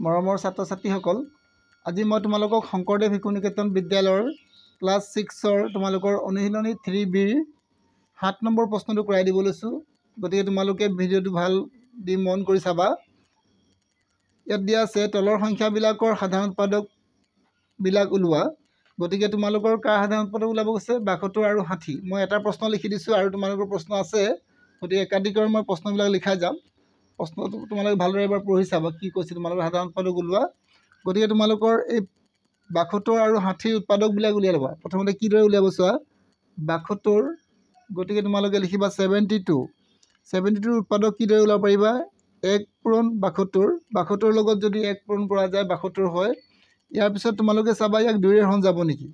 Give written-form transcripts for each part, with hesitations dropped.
মৰমৰ ছাত্ৰ ছাত্ৰীসকল, আজি মই তোমালোকক শংকৰদেৱ শিশু নিকেতন বিদ্যালয়ৰ ক্লাছ 6ৰ তোমালোকৰ অনুশীলনী 3Bৰ 7 নম্বৰ প্ৰশ্নটো কৰাই দিব লৈছোঁ। গতিকে তোমালোকে ভিডিঅ'টো ভাল দি মন কৰি চাবা। ইয়াত দিয়া আছে তলৰ সংখ্যাবিলাকৰ সাধাৰণ উৎপাদকবিলাক ওলোৱা। গতিকে তোমালোকৰ কাৰ সাধাৰণ উৎপাদক ওলাব গৈছে? 72 আৰু 60। মই এটা প্ৰশ্ন লিখি দিছোঁ আৰু তোমালোকৰ প্ৰশ্ন আছে, গতিকে একাধিকৰ মই প্ৰশ্নবিলাক লিখাই যাম। প্ৰশ্নটো তোমালোকে ভালদৰে এবাৰ পঢ়ি চাবা কি কৈছে তোমালোকৰ সাধাৰণ উৎপাদক ওলোৱা। গতিকে তোমালোকৰ এই 72 আৰু 60 উৎপাদকবিলাক উলিয়াই ল'বা। প্ৰথমতে কিদৰে উলিয়াব চোৱা। 72, গতিকে তোমালোকে লিখিবা 72। 72 উৎপাদক কিদৰে ওলাব পাৰিবা? 1 পূৰণ 72। 72ৰ লগত যদি 1 পূৰণ কৰা যায় 72 হয়। ইয়াৰ পিছত তোমালোকে চাবা ইয়াক 2ৰে হৰণ যাব নেকি।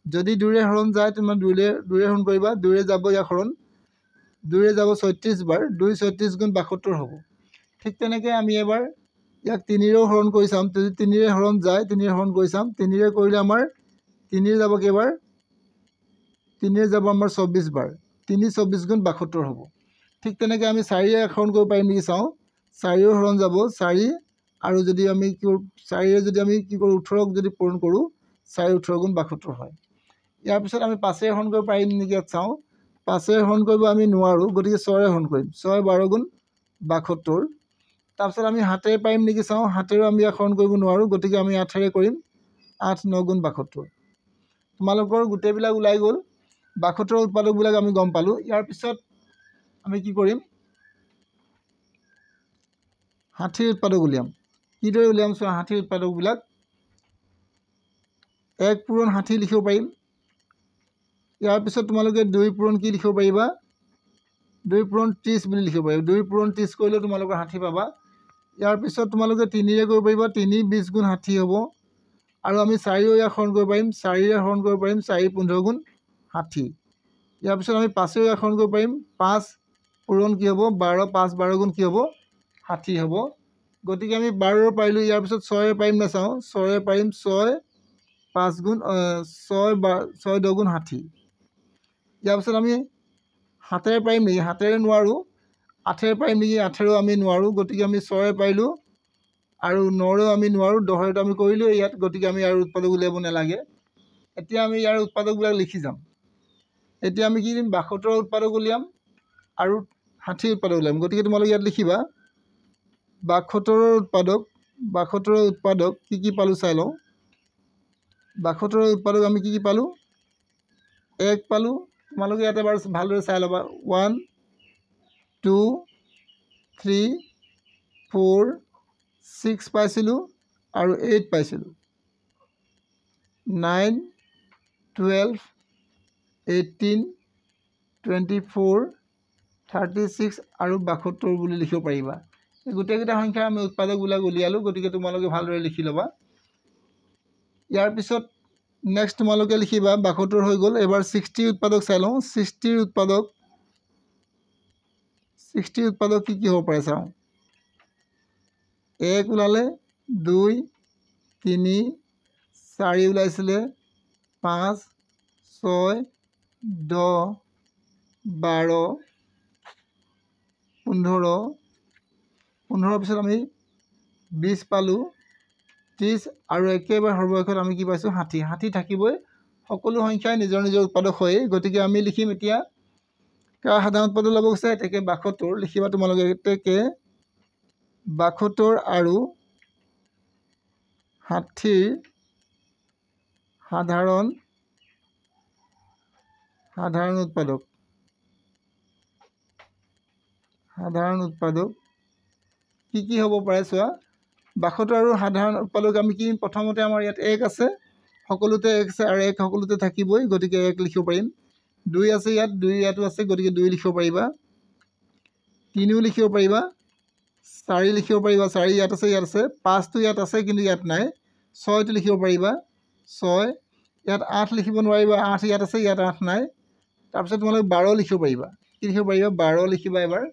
যদি 2ৰে হৰণ যায় তোমাৰ 2ৰে হৰণ কৰিবা। 2ৰে যাব ইয়াক হৰণ, 2ৰে যাব 36 বাৰ। 2 36 গুণ 72 হ'ব। ঠিক তেনেকৈ আমি এবাৰ ইয়াক 3ৰেও হৰণ কৰি চাম। যদি 3ৰে হৰণ যায় 3ৰে হৰণ কৰি চাম। 3ৰে কৰিলে আমাৰ 3ৰে যাব কেইবাৰ? 3ৰে যাব আমাৰ 24 বাৰ। 3 24 গুণ 72 হ'ব। ঠিক তেনেকৈ আমি 4ৰে হৰণ কৰিব পাৰিম নেকি চাওঁ। 4ৰেও হৰণ যাব 4, আৰু যদি আমি 4ৰে যদি আমি কি কৰোঁ 18ক যদি পূৰণ কৰোঁ 4 18 গুণ 72 হয়। ইয়াৰ পিছত আমি 5ৰে হৰণ কৰিব পাৰিম নেকি ইয়াত চাওঁ। 5ৰে হৰণ কৰিব আমি নোৱাৰোঁ, গতিকে 6ৰে হৰণ কৰিম। 6 12 গুণ 72। তাৰপিছত আমি 7ৰে পাৰিম নেকি চাওঁ। 7ৰেও আমি ইয়াক হৰণ কৰিব নোৱাৰোঁ, গতিকে আমি 8ৰে কৰিম। 8 9 গুণ 72। তোমালোকৰ গোটেইবিলাক ওলাই গ'ল। 72ৰ উৎপাদকবিলাক আমি গম পালোঁ। ইয়াৰ পিছত আমি কি কৰিম? 60ৰ উৎপাদক উলিয়াম। কিদৰে উলিয়াম চোৱা 60ৰ উৎপাদকবিলাক। 1 পূৰণ 60 লিখিব পাৰিম। ইয়াৰ পিছত তোমালোকে 2 পূৰণ কি লিখিব পাৰিবা? 2 পূৰণ 30 বুলি লিখিব পাৰিবা। 2 পূৰণ 30 কৰিলেও তোমালোকৰ 60 পাবা। ইয়াৰ পিছত তোমালোকে 3ৰে কৰিব পাৰিবা। 3 20 গুণ 60 হ'ব। আৰু আমি 4ৰেও ইয়াক হৰণ কৰিব পাৰিম। 4ৰে হৰণ কৰিব পাৰিম। 4 15 গুণ 60। ইয়াৰ পিছত আমি 5ৰেও ইয়াক হৰণ কৰিব পাৰিম। 5 পূৰণ কি হ'ব? 12। 5 12 গুণ কি হ'ব? 60 হ'ব। গতিকে আমি 12ৰ পাৰিলোঁ। ইয়াৰ পিছত 6ৰে পাৰিম নাচাওঁ। 6ৰে পাৰিম। 6 5 গুণ 6 10 গুণ 60। ইয়াৰ পিছত আমি 7ৰে পাৰিম নেকি? 7ৰে নোৱাৰোঁ। 8ৰে পাৰিম নেকি? 8ৰেও আমি নোৱাৰোঁ। গতিকে আমি 6ৰে পাৰিলোঁ আৰু 9ৰেও আমি নোৱাৰোঁ। 10ৰেতো আমি কৰিলোঁ ইয়াত, গতিকে আমি আৰু উৎপাদক উলিয়াব নালাগে। এতিয়া আমি ইয়াৰ উৎপাদকবিলাক লিখি যাম। এতিয়া আমি কি দিম? 72ৰ উৎপাদক উলিয়াম আৰু 60ৰ উৎপাদক উলিয়াম। গতিকে তোমালোকে ইয়াত লিখিবা 72ৰ উৎপাদক কি কি পালোঁ চাই লওঁ। 72ৰ উৎপাদক আমি কি কি পালোঁ? 1 পালোঁ। তোমালোকে ইয়াতে বাৰু ভালদৰে চাই ল'বা। 1 2 3 4 6 পাইছিলোঁ আৰু 8 পাইছিলোঁ। 9 12 18 24 36 আৰু 72 বুলি লিখিব পাৰিবা। এই গোটেইকেইটা সংখ্যাৰ আমি উৎপাদকবিলাক উলিয়ালোঁ। গতিকে তোমালোকে ভালদৰে লিখি ল'বা। ইয়াৰ পিছত নেক্সট তোমালোকে লিখিবা 72 হৈ গ'ল। এবাৰ 60 উৎপাদক চাই লওঁ। 60ৰ উৎপাদক কি কি হ'ব পাৰে চাওঁ। 1 ওলালে, 2 3 4 ওলাইছিলে, 5 6 10 12 15 15ৰ পিছত আমি 20 পালোঁ, 30 আৰু একেবাৰে সৰ্বশেষত আমি কি পাইছোঁ? 60। 60 থাকিবই। সকলো সংখ্যাই নিজৰ নিজৰ উৎপাদক হয়েই। গতিকে আমি লিখিম এতিয়া কাৰ সাধাৰণ উৎপাদক ল'ব গৈছে? এতেকে 72 লিখিবা তোমালোকে। এতেকে 72 আৰু 60ৰ সাধাৰণ উৎপাদক। কি কি হ'ব পাৰে চোৱা। 72 আৰু সাধাৰণ উৎপাদক আমি কি? প্ৰথমতে আমাৰ ইয়াত 1 আছে, সকলোতে 1 আছে আৰু 1 সকলোতে থাকিবই। গতিকে 1 লিখিব পাৰিম। 2 আছে ইয়াত, 2 ইয়াতো আছে, গতিকে 2 লিখিব পাৰিবা। 3ও লিখিব পাৰিবা। 4 লিখিব পাৰিবা। 4 ইয়াত আছে, ইয়াত আছে। 5টো ইয়াত আছে কিন্তু ইয়াত নাই। 6টো লিখিব পাৰিবা। 6 ইয়াত 8 লিখিব নোৱাৰিবা। 8 ইয়াত আছে, ইয়াত 8 নাই। তাৰপিছত তোমালোকে 12 লিখিব পাৰিবা। কি লিখিব পাৰিবা? 12 লিখিবা এবাৰ।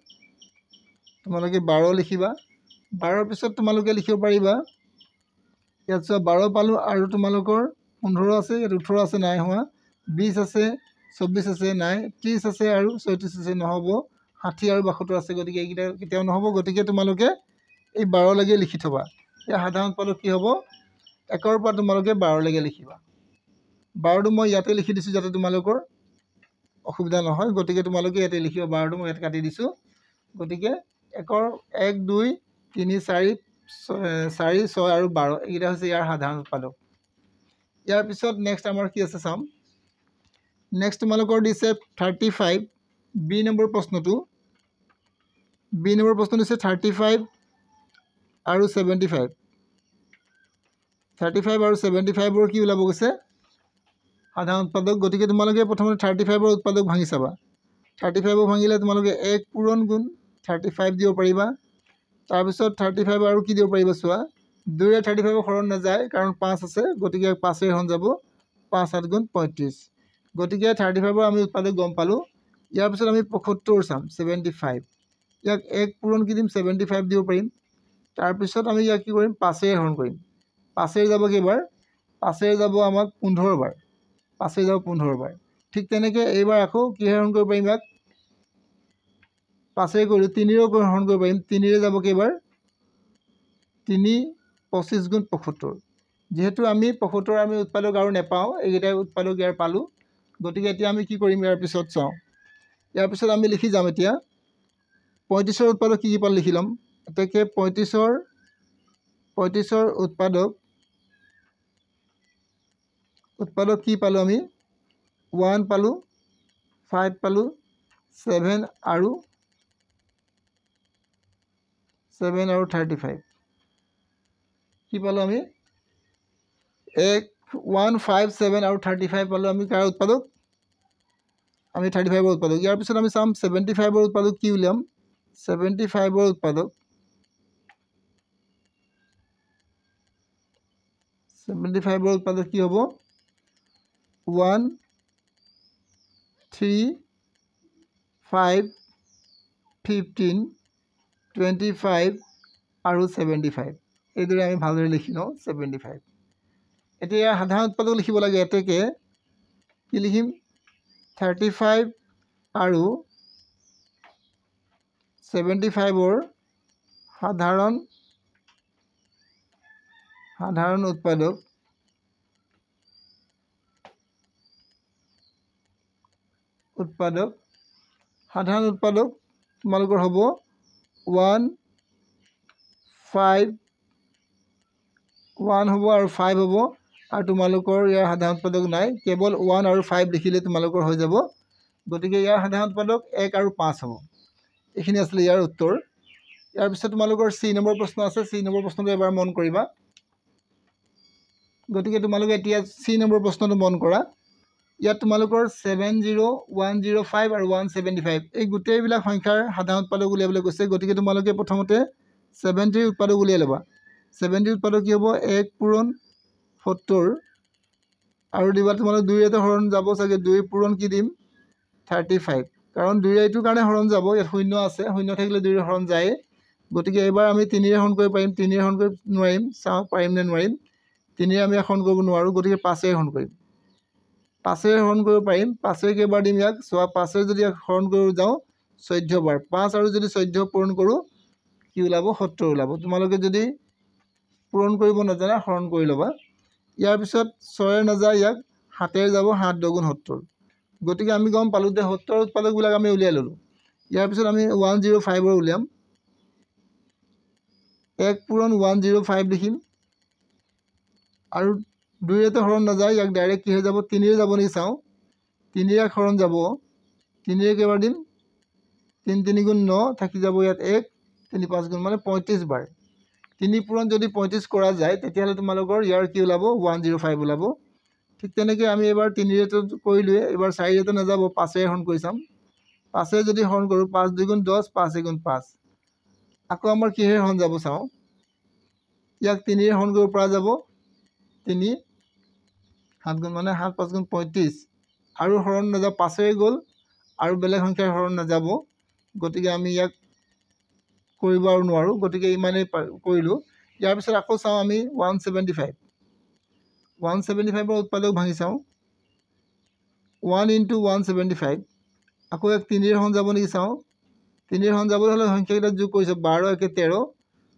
তোমালোকে 12 লিখিবা। 12ৰ পিছত তোমালোকে লিখিব পাৰিবা। ইয়াত চোৱা 12 পালোঁ আৰু তোমালোকৰ 15 আছে, ইয়াত 18 আছে, নাই হোৱা। 20 আছে, 24 আছে, নাই। 30 আছে আৰু 34 আছে, নহ'ব। 60 আৰু 72 আছে, গতিকে এইকেইটা কেতিয়াও নহ'ব। গতিকে তোমালোকে এই 12 লৈকে লিখি থ'বা। ইয়াৰ সাধাৰণ উৎপাদক কি হ'ব 1ৰ পৰা তোমালোকে 12লৈকে লিখিবা 12টো মই ইয়াতে লিখি দিছোঁ যাতে তোমালোকৰ অসুবিধা নহয় গতিকে তোমালোকে ইয়াতে লিখিবা 12টো মই ইয়াত কাটি দিছোঁ গতিকে 1ৰ 1 2 3 4 4 6 আৰু 12 এইকেইটা হৈছে ইয়াৰ সাধাৰণ উৎপাদক ইয়াৰ পিছত নেক্সট আমাৰ কি আছে চাম নেক্সট তোমালোকৰ দিছে 35 বি নম্বৰ প্ৰশ্নটো বি নম্বৰ প্ৰশ্ন দিছে 35 আৰু 75 35 আৰু 75 ৰ কি ওলাব গৈছে সাধাৰণ উৎপাদক গতিকে তোমালোকে প্ৰথমতে 35 ৰ উৎপাদক ভাঙি চাবা 35 ভাঙিলে তোমালোকে 1 পূৰণ গুণ 35 দিব পাৰিবা তাৰপিছত 35 আৰু কি দিব পাৰিবা চোৱা 2 ৰে 35 হৰণ নাযায় কাৰণ 5 আছে গতিকে 5 এ হৰণ যাব 5 7 গুণ 35 গতিকে 35 আমি উৎপাদক গম পালোঁ ইয়াৰ পিছত আমি 75 চাম 75 ইয়াক 1 পূৰণ কি দিম 75 দিব পাৰিম তাৰপিছত আমি ইয়াক কি কৰিম 5 এ হৰণ কৰিম 5 এ যাব কেইবাৰ 5 এ যাব আমাক 15 বাৰ 5 এ যাব 15 বাৰ ঠিক তেনেকৈ এইবাৰ আকৌ কি হৰণ কৰিব পাৰিম ইয়াক 5 এ কৰিলোঁ 3 ৰ হৰণ কৰিব পাৰিম 3 ৰে যাব কেইবাৰ 3 25 গুণ 75 যেহেতু আমি 75 আমি উৎপাদক আৰু নেপাওঁ এইকেইটা উৎপাদক ইয়াৰ পালোঁ গতিকে এতিয়া আমি কি কৰিম ইয়াৰ পিছত চাওঁ ইয়াৰ পিছত আমি লিখি যাম এতিয়া 35 ৰ উৎপাদক কি পালোঁ লিখি ল'ম এতেকে 35 ৰ উৎপাদক কি পালোঁ আমি 1 পালোঁ 5 পালোঁ 7 আৰু 35 কি পালোঁ আমি 1 5 7 আৰু 35 পালোঁ আমি কাৰ উৎপাদক আমি 35 ৰ উৎপাদক ইয়াৰ পিছত আমি চাম 75 ৰ উৎপাদক কি উলিয়াম 75 ৰ উৎপাদক 75 ৰ উৎপাদক কি হ'ব 1 3 5 15 25 আৰু 75 এইদৰে আমি ভালদৰে লিখি লওঁ 75 এতিয়া ইয়াৰ সাধাৰণ উৎপাদক লিখিব লাগে এতেকে কি লিখিম 35 আৰু 75 ৰ সাধাৰণ উৎপাদক সাধাৰণ উৎপাদক তোমালোকৰ হ'ব 1 5 1 হ'ব আৰু 5 হ'ব আৰু তোমালোকৰ ইয়াৰ সাধাৰণ উৎপাদক নাই কেৱল 1 আৰু 5 লিখিলে তোমালোকৰ হৈ যাব গতিকে ইয়াৰ সাধাৰণ উৎপাদক 1 আৰু 5 হ'ব এইখিনি আছিলে ইয়াৰ উত্তৰ ইয়াৰ পিছত তোমালোকৰ চি নম্বৰ প্ৰশ্ন আছে চি নম্বৰ প্ৰশ্নটো এবাৰ মন কৰিবা গতিকে তোমালোকে এতিয়া চি নম্বৰ প্ৰশ্নটো মন কৰা ইয়াত তোমালোকৰ 70 105 আৰু 175 এই গোটেইবিলাক সংখ্যাৰ সাধাৰণ উৎপাদক উলিয়াবলৈ কৈছে গতিকে তোমালোকে প্ৰথমতে 70 উৎপাদক উলিয়াই ল'বা 70 উৎপাদক কি হ'ব 1 পূৰণ 70 আৰু দিবা তোমালোক 2 ৰে হৰণ যাব চাগে 2 পূৰণ কি দিম 35 কাৰণ 2 ৰে এইটোৰ কাৰণে হৰণ যাব ইয়াত শূন্য আছে শূন্য থাকিলে 2 ৰে হৰণ যায় গতিকে এবাৰ আমি 3 ৰে হৰণ কৰিব পাৰিম 3 ৰে হৰণ কৰিব নোৱাৰিম চাওঁ পাৰিম নে নোৱাৰিম 3 ৰে আমি হৰণ কৰিব নোৱাৰোঁ গতিকে 5 ৰে হৰণ কৰিম 5 ৰে হৰণ কৰিব পাৰিম 5 ৰে কেইবাৰ দিম ইয়াক চোৱা 5 ৰে যদি হৰণ কৰিব যাওঁ 14 বাৰ 5 আৰু যদি 14 পূৰণ কৰোঁ কি ওলাব 70 ওলাব তোমালোকে যদি পূৰণ কৰিব নাজানা হৰণ কৰি ল'বা ইয়াৰ পিছত 6 নাযায় ইয়াক 7 যাব 7 2 গুণ 70 গতিকে আমি গম পালোঁ যে 70 উৎপাদকবিলাক আমি উলিয়াই ল'লোঁ ইয়াৰ পিছত আমি 105 ৰ উলিয়াম 1 পূৰণ 105 লিখিম আৰু 2 ৰে হৰণ নাযায় ইয়াক ডাইৰেক্ট কি হৈ যাব 3 ৰে যাব নেকি চাওঁ 3 ৰে হৰণ যাব 3 ৰে কেইবাৰ দিম 3 3 গুণ 9 থাকি যাব ইয়াত 1 3 5 গুণ মানে 35 বাৰ 3 পূৰণ যদি 35 কৰা যায় তেতিয়াহ'লে তোমালোকৰ ইয়াৰ কি ওলাব 105 ওলাব ঠিক তেনেকৈ আমি এবাৰ 3 ৰে কৰিলোৱে এবাৰ 4 ৰে নাযাব 5 ৰে হৰণ কৰি চাম 5 ৰে যদি হৰণ কৰোঁ 5 2 গুণ 10 5 1 গুণ 5 আকৌ আমাৰ কিহেৰে হৰণ যাব চাওঁ ইয়াক 3 ৰে হৰণ কৰিব পৰা যাব 3 7 গুণ মানে 7 5 গুণ 35 আৰু হৰণ নাযাব 5 ৰে গ'ল আৰু বেলেগ সংখ্যাৰ হৰণ নাযাব গতিকে আমি ইয়াক কৰিব আৰু নোৱাৰোঁ গতিকে ইমানেই কৰিলোঁ ইয়াৰ পিছত আকৌ চাওঁ আমি 175 ৰ উৎপাদক ভাঙি চাওঁ 1 × 175 আকৌ ইয়াক 3 ৰে হৰণ যাব নেকি চাওঁ 3 ৰে হৰণ যাবলৈ হ'লে সংখ্যাকেইটা যোগ কৰিছোঁ 12 1 13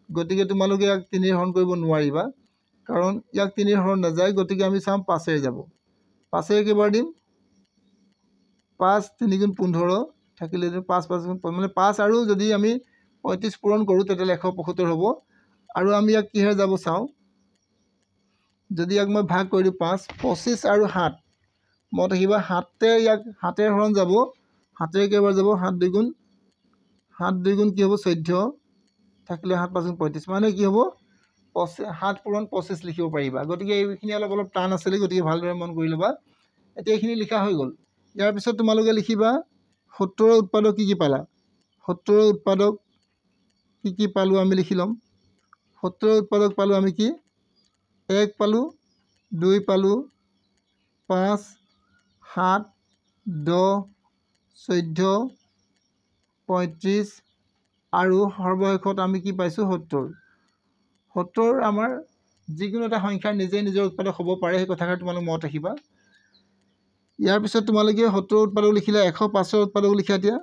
গতিকে তোমালোকে ইয়াক 3 হৰণ কৰিব নোৱাৰিবা, কাৰণ ইয়াক 3 হৰণ নাযায়। গতিকে আমি চাম 5 যাব। 5 কেইবাৰ দিম? 5 3 গুণ 15 থাকিলে 5 5 গুণ মানে 5 আৰু যদি আমি 35 পূৰণ কৰোঁ তেতিয়াহ'লে 175 হ'ব। আৰু আমি ইয়াক কিহেৰে যাব চাওঁ। যদি ইয়াক মই ভাগ কৰি দিওঁ 5 25 আৰু 7 মত আহিবা 7 ইয়াক 7 হৰণ যাব। 7 কেইবাৰ যাব? 7 2 গুণ কি হ'ব? 14 থাকিলে 7 5 গুণ 35 মানে কি হ'ব? 7 পূৰণ 25 লিখিব পাৰিবা। গতিকে এইখিনি অলপ টান আছিলে, গতিকে ভালদৰে মন কৰি ল'বা। এতিয়া এইখিনি লিখা হৈ গ'ল। ইয়াৰ পিছত তোমালোকে লিখিবা 70ৰ উৎপাদক কি পালা। 70ৰ উৎপাদক কি পালোঁ আমি লিখি ল'ম। 70ৰ উৎপাদক পালোঁ আমি কি? 1 পালোঁ, 2 পালোঁ, 5 7 10 14 35 আৰু সৰ্বশেষত আমি কি পাইছোঁ? 70। 70 আমাৰ যিকোনো এটা সংখ্যাৰ নিজে নিজৰ উৎপাদক হ'ব পাৰে, সেই কথাষাৰ তোমালোকে মনত ৰাখিবা। ইয়াৰ পিছত তোমালোকে 70ৰ উৎপাদক লিখিলা। 105ৰ উৎপাদক লিখা। এতিয়া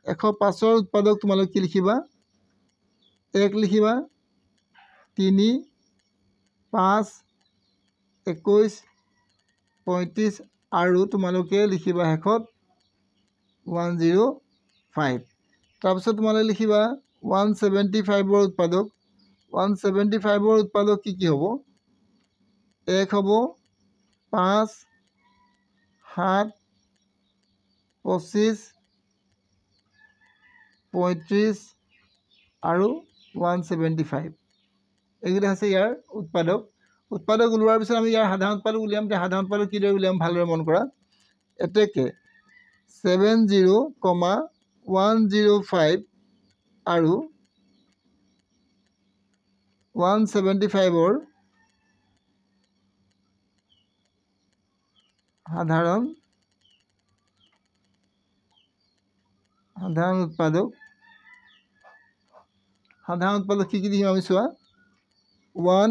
105ৰ উৎপাদক তোমালোকে কি লিখিবা? 1 লিখিবা, 3 5 21 35 আৰু তোমালোকে লিখিবা শেষত 105। তাৰপিছত তোমালোকে লিখিবা 175ৰ উৎপাদক। 175ৰ উৎপাদক কি হ'ব? 1 হ'ব, 5 7 25 35 আৰু 175। এইকেইটা হৈছে ইয়াৰ উৎপাদক। উৎপাদক ওলোৱাৰ পিছত আমি ইয়াৰ সাধাৰণ উৎপাদক উলিয়াম। এতিয়া সাধাৰণ উৎপাদক কিদৰে উলিয়াম ভালদৰে মন কৰা। এতেকে 70,105 আৰু 175ৰ সাধাৰণ উৎপাদক। সাধাৰণ উৎপাদক কি দিম আমি চোৱা। 1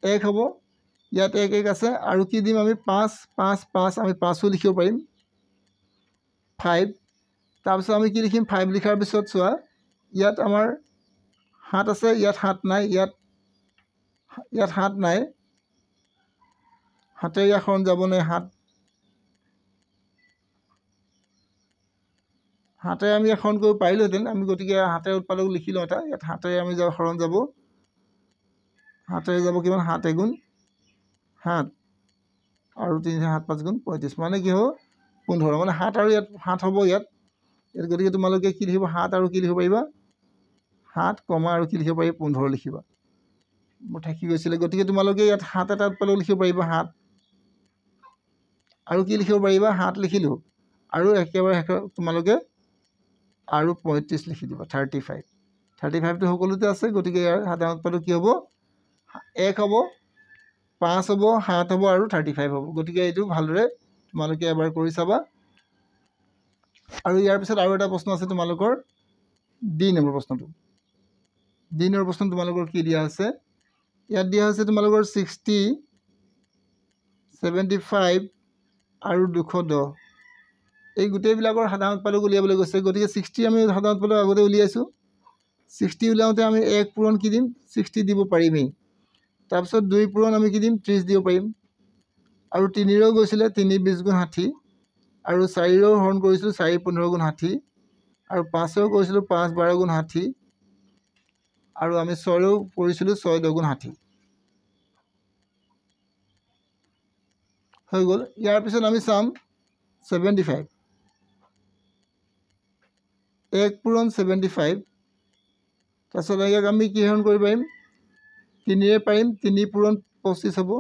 1 হ'ব, ইয়াত 1 1 আছে আৰু কি দিম আমি? 5 5 5 আমি 5ও লিখিব পাৰিম। 5 তাৰপিছত আমি কি লিখিম? 5 লিখাৰ পিছত চোৱা, ইয়াত আমাৰ 7 আছে, ইয়াত 7 নাই, ইয়াত 7 নাই। 7 ইয়াত হৰণ যাব নাই। 7 আমি ইয়াত হৰণ কৰিব পাৰিলোহেঁতেন আমি, গতিকে 7 উৎপাদক লিখি লওঁ। এটা ইয়াত 7 আমি হৰণ যাব। 7 যাব কিমান? 7 গুণ 7 আৰু 3 7 5 গুণ 35 মানে কি হ'ব? 15 মানে 7 আৰু ইয়াত 7 হ'ব ইয়াত। গতিকে তোমালোকে কি লিখিব? 7 আৰু কি লিখিব পাৰিবা? 7 কমা আৰু কি লিখিব পাৰিবা? 15 লিখিবা। মোৰ থাকি গৈছিলে। গতিকে তোমালোকে ইয়াত 7 এটা উৎপাদক লিখিব পাৰিবা। 7 আৰু কি লিখিব পাৰিবা? 7 লিখিলোঁ আৰু একেবাৰে শেষত তোমালোকে আৰু 35 লিখি দিবা। 35 35টো সকলোতে আছে। গতিকে ইয়াৰ সাধাৰণ উৎপাদক কি হ'ব? 1 হ'ব, 5 হ'ব, 7 হ'ব আৰু 35 হ'ব। গতিকে এইটো ভালদৰে তোমালোকে এবাৰ কৰি চাবা। আৰু ইয়াৰ পিছত আৰু এটা প্ৰশ্ন আছে তোমালোকৰ, ডি নম্বৰ প্ৰশ্নটো। ডি নম্বৰ প্ৰশ্ন তোমালোকৰ কি দিয়া আছে? ইয়াত দিয়া হৈছে তোমালোকৰ 60 75 আৰু 210 এই গোটেইবিলাকৰ সাধাৰণ উৎপাদক উলিয়াবলৈ কৈছে। গতিকে 60 আমি সাধাৰণ উৎপাদক আগতে উলিয়াইছোঁ। 60 উলিয়াওঁতে আমি 1 পূৰণ কি দিম? 60 দিব পাৰিমেই। তাৰপিছত 2 পূৰণ আমি কি দিম? 30 দিব পাৰিম। আৰু 3ৰেও গৈছিলে, 3 20 গুণ 60 আৰু 4ৰেও হৰণ কৰিছিলোঁ, 4 15 গুণ 60 আৰু 5ৰেও কৰিছিলোঁ, 5 12 গুণ 60 আৰু আমি 6ৰেও কৰিছিলোঁ, 6 10 গুণ 60 হৈ গ'ল। ইয়াৰ পিছত আমি চাম 75। 1 পূৰণ 75। তাৰপিছত ইয়াক আমি কি হৰণ কৰিব পাৰিম? 3ৰে পাৰিম। 3 পূৰণ 25 হ'ব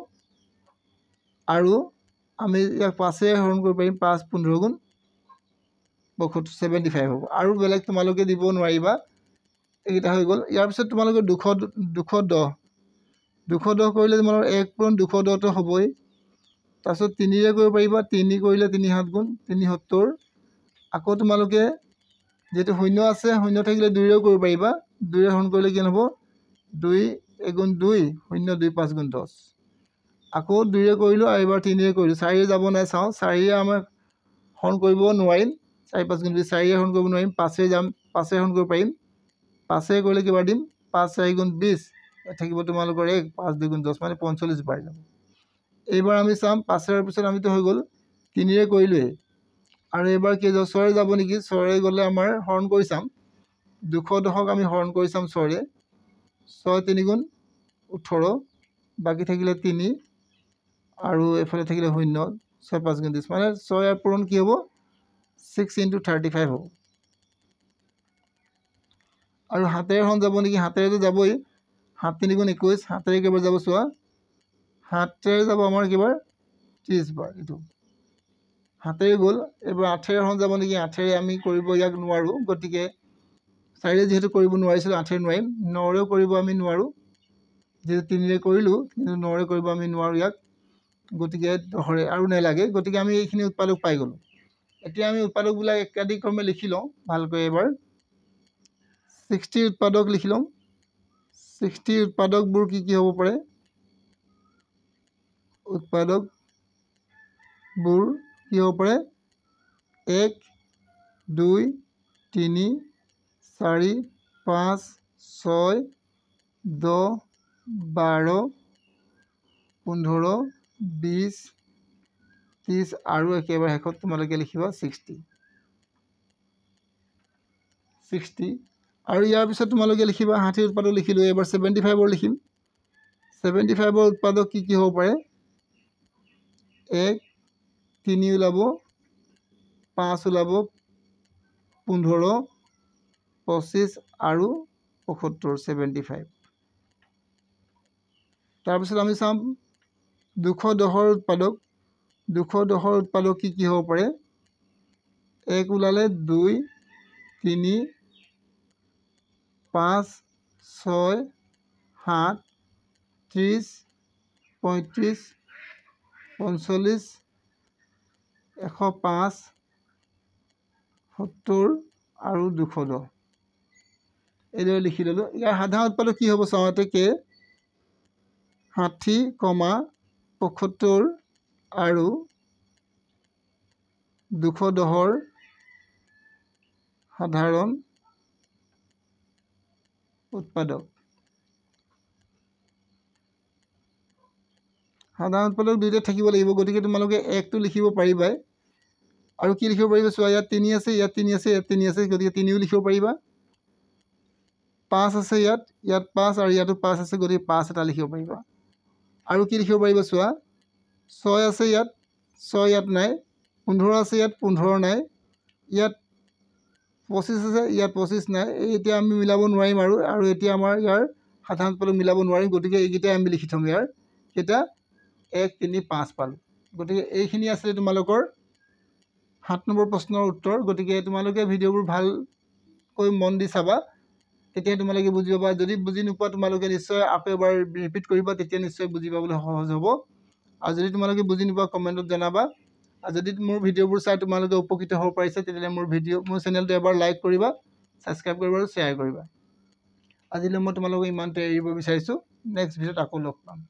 আৰু আমি ইয়াক 5ৰে হৰণ কৰিব পাৰিম। 5 15 গুণ 75 হ'ব। আৰু বেলেগ তোমালোকে দিব নোৱাৰিবা। এইকেইটা হৈ গ'ল। ইয়াৰ পিছত তোমালোকে 210 কৰিলে তোমালোকৰ 1 পূৰণ 210টো হ'বই। তাৰপিছত 3ৰে কৰিব পাৰিবা। 3 কৰিলে 3 7 গুণ 370। আকৌ তোমালোকে যিহেতু শূন্য আছে, শূন্য থাকিলে 2ৰেও কৰিব পাৰিবা। 2ৰে হৰণ কৰিলে কিমান হ'ব? 2 1 2 0 2 5 গুণ 10। আকৌ 2ৰে কৰিলোঁ আৰু এবাৰ 3ৰে কৰিলোঁ। 4ৰে যাব নাই চাওঁ। 4ৰে আমাৰ হৰণ কৰিব নোৱাৰিম। 4 5 গুণ 2 4ৰে হৰণ কৰিব নোৱাৰিম। 5ৰে যাম, 5ৰে হৰণ কৰিব পাৰিম। 5ৰে কৰিলে কিবাৰ দিম? 5 4 গুণ 20 থাকিব তোমালোকৰ 1 5 2 গুণ 10 মানে 45 বাৰ যাব এইবাৰ আমি চাম 5 ৰ পিছত আমিতো হৈ গ'ল 3 ৰে কৰিলোৱে আৰু এবাৰ কি 6 ৰে যাব নেকি 6 ৰে গ'লে আমাৰ হৰণ কৰি চাম 210ক আমি হৰণ কৰি চাম 6 ৰে 6 3 গুণ 18 বাকি থাকিলে 3 আৰু এফালে থাকিলে 0 6 5 গুণ 30 মানে 6 এৰ পূৰণ কি হ'ব 6 * 35 হ'ব আৰু হাতেৰে হৰণ যাব নেকি হাতেৰে যাবই 7 3 গুণ 21 হাতেৰে কেবাৰ যাব চোৱা হাতেৰে যাব আমাৰ কেবাৰ 30 বাৰ এটো হাতেৰে গ'ল এবাৰ 8 ৰে হৰণ যাব নেকি 8 ৰে আমি কৰিব ইয়াক নোৱাৰো গতিকে 4 ৰে যেহেতু কৰিব নোৱাৰিছিল 8 ৰে নোৱাৰিম 9 ৰেও কৰিব আমি নোৱাৰো যেহেতু 3 ৰে কৰিলো কিন্তু 9 ৰে কৰিব আমি নোৱাৰো ইয়াক গতিকে 10 ৰে আৰু নেলাগে গতিকে আমি এইখিনি উৎপাদক পাই গলো এতিয়া আমি উৎপাদকবিলাক একাধিক্ৰমে লিখি লওঁ ভালকৈ এবাৰ 60 উৎপাদক লিখি লওঁ 60 উৎপাদকবোৰ কি হ'ব পাৰে উৎপাদকবোৰ কি হ'ব পাৰে 1 2 3 4 5 6 10 12 15 20 30 আৰু একেবাৰে শেষত তোমালোকে লিখিবা 60 আৰু ইয়াৰ পিছত তোমালোকে লিখিবা 60 উৎপাদক লিখিলো এবাৰ 75 ৰ লিখিম 75 ৰ উৎপাদক কি হ'ব পাৰে 1 3 ওলাব 5 ওলাব 15 25 আৰু 75 75 তাৰ পিছত আমি চাম 210 ৰ উৎপাদক 210 ৰ উৎপাদক কি হ'ব পাৰে 1 ওলালে 2 3 5 6 7 30 35 45 105 70 আৰু 210 এইদৰে লিখি ললো ইয়াৰ সাধাৰণ উৎপাদক কি হ'ব চাওঁতে কে 60, 75 আৰু 210 সাধাৰণ উৎপাদক দুইটা থাকিব লাগিব গতিকে তোমালোকে 1 টো লিখিব পাৰিবা আৰু কি লিখিব পাৰিবা চোৱা ইয়াত 3 আছে ইয়াত 3 আছে ইয়াত 3 আছে গতিকে 3 ও লিখিব পাৰিবা 5 আছে ইয়াত 5 আৰু ইয়াতো 5 আছে গতিকে 5 এটা লিখিব পাৰিবা আৰু কি লিখিব পাৰিবা চোৱা 6 আছে ইয়াত 6 ইয়াত নাই 15 আছে ইয়াত 15 নাই ইয়াত 25 আছে ইয়াত 25 নাই এতিয়া আমি মিলাব নোৱাৰিম আৰু এতিয়া আমাৰ ইয়াৰ সাধাৰণ উৎপাদক মিলাব নোৱাৰিম গতিকে এইকেইটা আমি লিখি থম ইয়াৰ কেইটা 1 3 5 পালো গতিকে এইখিনি আছে তোমালোকৰ 7 নম্বৰ প্ৰশ্নৰ উত্তৰ গতিকে তোমালোকে ভিডিঅ'বোৰ ভালকৈ মন দি চাবা তেতিয়া তোমালোকে বুজি পাবা যদি বুজি নোপোৱা তোমালোকে নিশ্চয় আকৌ এবাৰ ৰিপিট কৰিবা তেতিয়া নিশ্চয় বুজি পাবলৈ সহজ হ'ব আৰু যদি তোমালোকে বুজি নোপোৱা কমেণ্টত জনাবা আৰু যদি মোৰ ভিডিঅ'বোৰ চাই তোমালোকে উপকৃত হ'ব পাৰিছে তেতিয়া মোৰ চেনেলটো এবাৰ লাইক কৰিবা সাবস্ক্ৰাইব কৰিবা আৰু শ্বেয়াৰ কৰিবা আজিলৈ মই তোমালোকক ইমানতে এৰিব বিচাৰিছো নেক্সট ভিডিঅ'ত আকৌ লগ পাম